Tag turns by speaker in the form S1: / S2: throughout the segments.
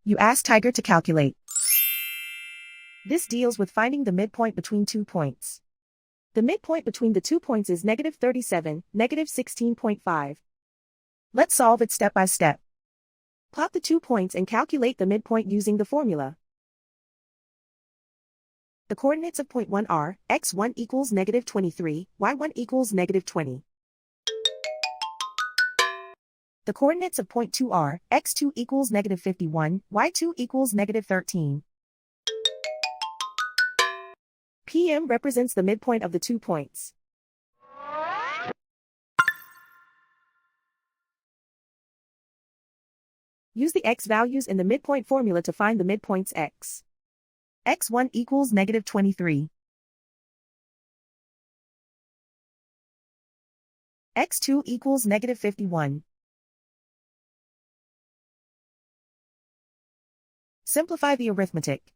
S1: You ask Tiger to calculate. This deals with finding the midpoint between 2 points. The midpoint between the 2 points is -37, -16.5. Let's solve it step by step. Plot the 2 points and calculate the midpoint using the formula. The coordinates of point 1 are, x1 equals -23, y1 equals -20. The coordinates of point 2 are, x2 equals -51, y2 equals -13. PM represents the midpoint of the 2 points. Use the x values in the midpoint formula to find the midpoints x. x1 equals -23. x2 equals -51. Simplify the arithmetic.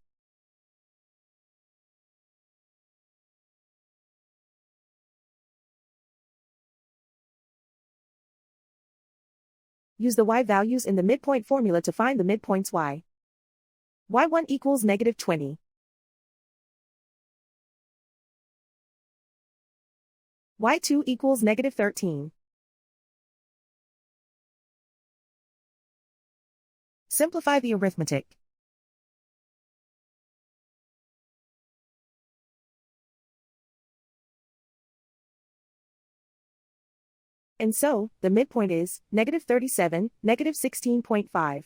S1: Use the y values in the midpoint formula to find the midpoints y. y1 equals -20. y2 equals -13. Simplify the arithmetic. And so, the midpoint is -37, -16.5.